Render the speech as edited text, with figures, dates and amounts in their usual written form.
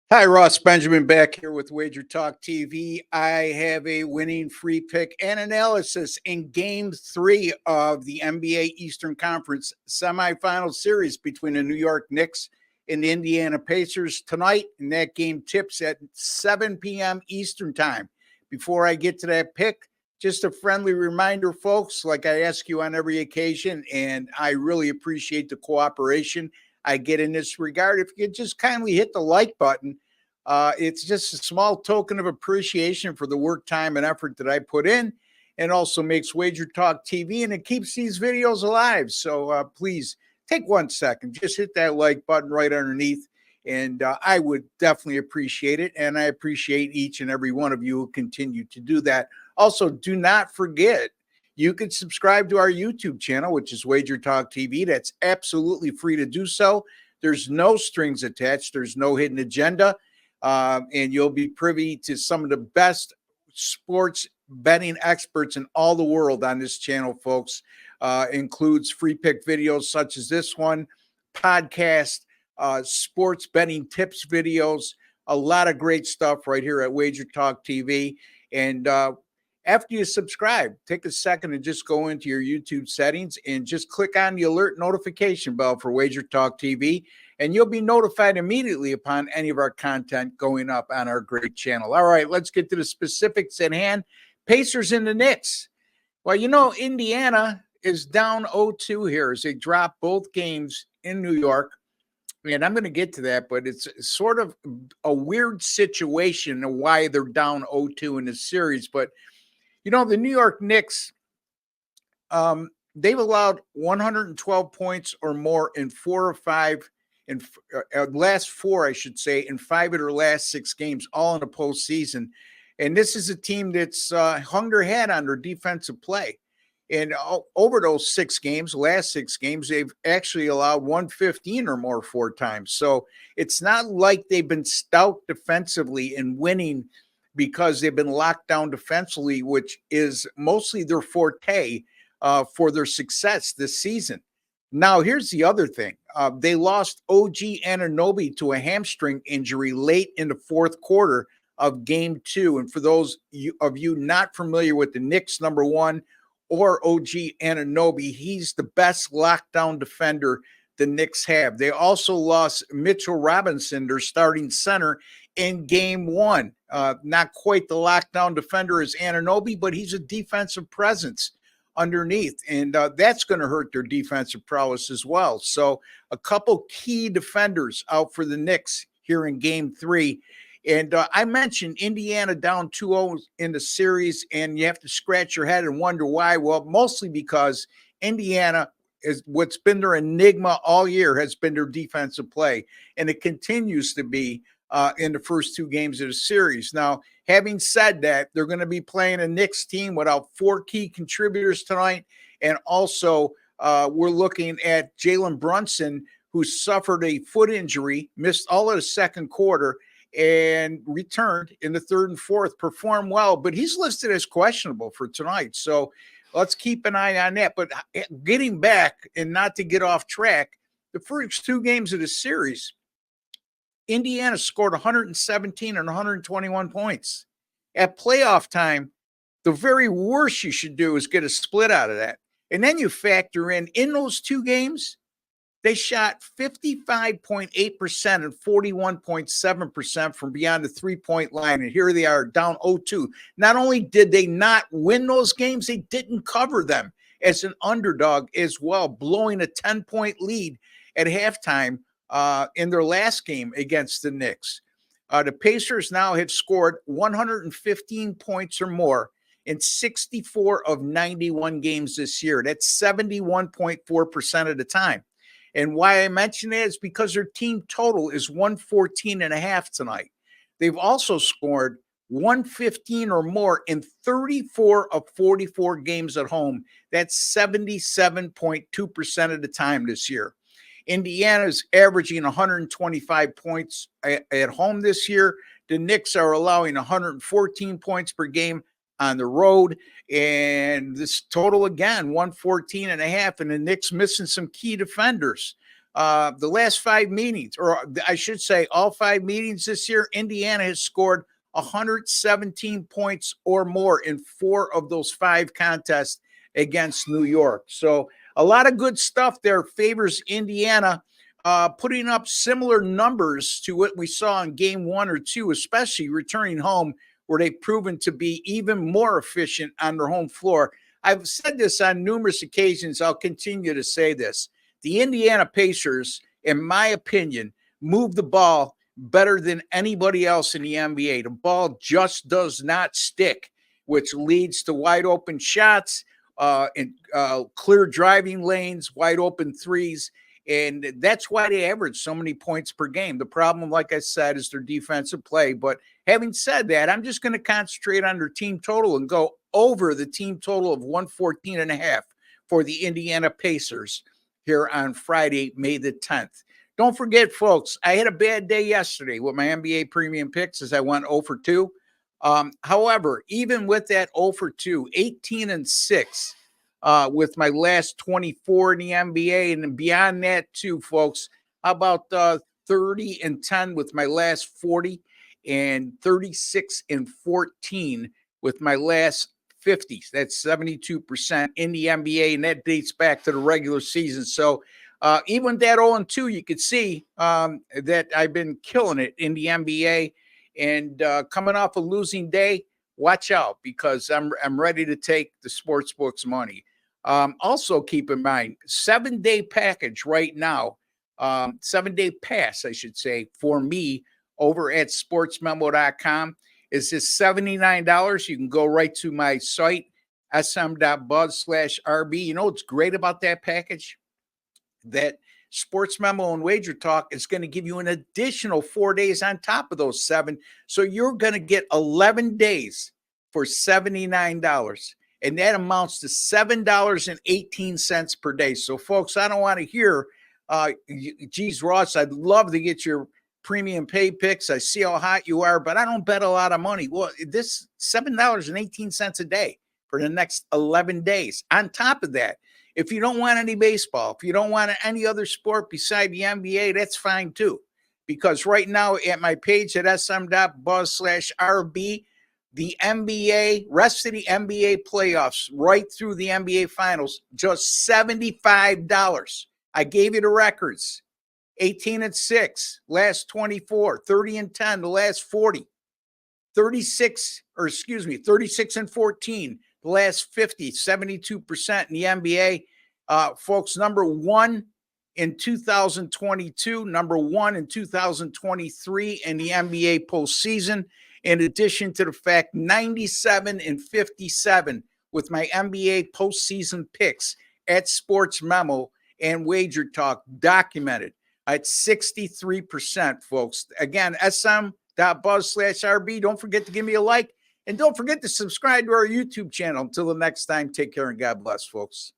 Hi, Ross Benjamin back here with WagerTalk TV. I have a winning free pick and analysis in game 3 of the NBA Eastern Conference semifinal series between the New York Knicks and the Indiana Pacers tonight. And that game tips at 7 p.m. Eastern Time. Before I get to that pick, just a friendly reminder, folks, like I ask you on every occasion, and I really appreciate the cooperation I get in this regard. If you could just kindly hit the like button, it's just a small token of appreciation for the work, time, and effort that I put in, and also makes Wager Talk TV, and it keeps these videos alive. So please take 1 second, just hit that like button right underneath, and I would definitely appreciate it. And I appreciate each and every one of you who continue to do that. Also, do not forget, you can subscribe to our YouTube channel, which is Wager Talk TV. That's absolutely free to do so. There's no strings attached. There's no hidden agenda. And you'll be privy to some of the best sports betting experts in all the world on this channel, folks. Includes free pick videos such as this one, podcast, sports betting tips videos, a lot of great stuff right here at Wager Talk TV. And after you subscribe, take a second and just go into your YouTube settings and just click on the alert notification bell for Wager Talk TV, and you'll be notified immediately upon any of our content going up on our great channel. All right, let's get to the specifics at hand. Pacers and the Knicks. Well, Indiana is down 0-2 here as they drop both games in New York. And I'm going to get to that, but it's sort of a weird situation of why they're down 0-2 in the series. But the New York Knicks, they've allowed 112 points or more in 4 or 5, in last 4, I should say, in 5 of their last 6 games, all in the postseason. And this is a team that's hung their head on their defensive play. And over those 6 games, last 6 games, they've actually allowed 115 or more 4 times. So it's not like they've been stout defensively and winning because they've been locked down defensively, which is mostly their forte for their success this season. Now, here's the other thing. They lost OG Anunoby to a hamstring injury late in the 4th quarter of game 2. And for those of you not familiar with the Knicks, number 1, or OG Anunoby, he's the best lockdown defender the Knicks have. They also lost Mitchell Robinson, their starting center, in game 1. Not quite the lockdown defender as Anunoby, but he's a defensive presence underneath, and that's going to hurt their defensive prowess as well. So a couple key defenders out for the Knicks here in game 3. And I mentioned Indiana down 2-0 in the series, and you have to scratch your head and wonder why. Well, mostly because Indiana is what's been their enigma all year has been their defensive play, and it continues to be in the first 2 games of the series. Now, having said that, they're going to be playing a Knicks team without 4 key contributors tonight, and also we're looking at Jalen Brunson, who suffered a foot injury, missed all of the 2nd quarter, and returned in the 3rd and 4th, performed well, but he's listed as questionable for tonight. So let's keep an eye on that. But getting back, and not to get off track, the first 2 games of the series, Indiana scored 117 and 121 points. At playoff time, the very worst you should do is get a split out of that. And then you factor in those 2 games, they shot 55.8% and 41.7% from beyond the 3-point line. And here they are down 0-2. Not only did they not win those games, they didn't cover them as an underdog as well, blowing a 10-point lead at halftime in their last game against the Knicks. The Pacers now have scored 115 points or more in 64 of 91 games this year. That's 71.4% of the time. And why I mention that is because their team total is 114.5 tonight. They've also scored 115 or more in 34 of 44 games at home. That's 77.2% of the time this year. Indiana's averaging 125 points at home this year. The Knicks are allowing 114 points per game on the road. And this total, again, 114.5, and the Knicks missing some key defenders. the last 5 meetings, or I should say all 5 meetings this year, Indiana has scored 117 points or more in 4 of those 5 contests against New York. So a lot of good stuff there favors Indiana, putting up similar numbers to what we saw in game 1 or 2, especially returning home, where they've proven to be even more efficient on their home floor. I've said this on numerous occasions. I'll continue to say this. The Indiana Pacers, in my opinion, move the ball better than anybody else in the NBA. The ball just does not stick, which leads to wide open shots, and clear driving lanes, wide open threes. And that's why they average so many points per game. The problem, like I said, is their defensive play. But having said that, I'm just going to concentrate on their team total and go over the team total of 114.5 for the Indiana Pacers here on Friday, May the 10th. Don't forget, folks, I had a bad day yesterday with my NBA premium picks as I went 0 for 2. However, even with that 0 for 2, 18-6 with my last 24 in the NBA, and then beyond that too, folks, how about 30-10 with my last 40, and 36-14 with my last 50. That's 72% in the NBA, and that dates back to the regular season. So even that 0-2, you could see that I've been killing it in the NBA. And coming off a losing day, watch out, because I'm ready to take the sportsbook's money. Also, keep in mind, 7-day package right now, 7-day pass, I should say, for me over at sportsmemo.com is just $79. You can go right to my site, sm.buzz/RB. You know what's great about that package? That Sports Memo and Wager Talk is going to give you an additional 4 days on top of those 7. So you're going to get 11 days for $79. And that amounts to $7.18 per day. So, folks, I don't want to hear, geez, Ross, I'd love to get your premium pay picks. I see how hot you are, but I don't bet a lot of money. Well, this $7.18 a day for the next 11 days. On top of that, if you don't want any baseball, if you don't want any other sport beside the NBA, that's fine too. Because right now at my page at sm.buzz/RB, the NBA, rest of the NBA playoffs, right through the NBA finals, just $75. I gave you the records. 18-6, last 24, 30-10, the last 40, 36-14, the last 50, 72% in the NBA. Folks, number 1 in 2022, number 1 in 2023 in the NBA postseason. In addition to the fact, 97-57 with my NBA postseason picks at Sports Memo and Wager Talk, documented at 63%, folks. Again, sm.buzz/RB. Don't forget to give me a like, and don't forget to subscribe to our YouTube channel. Until the next time, take care and God bless, folks.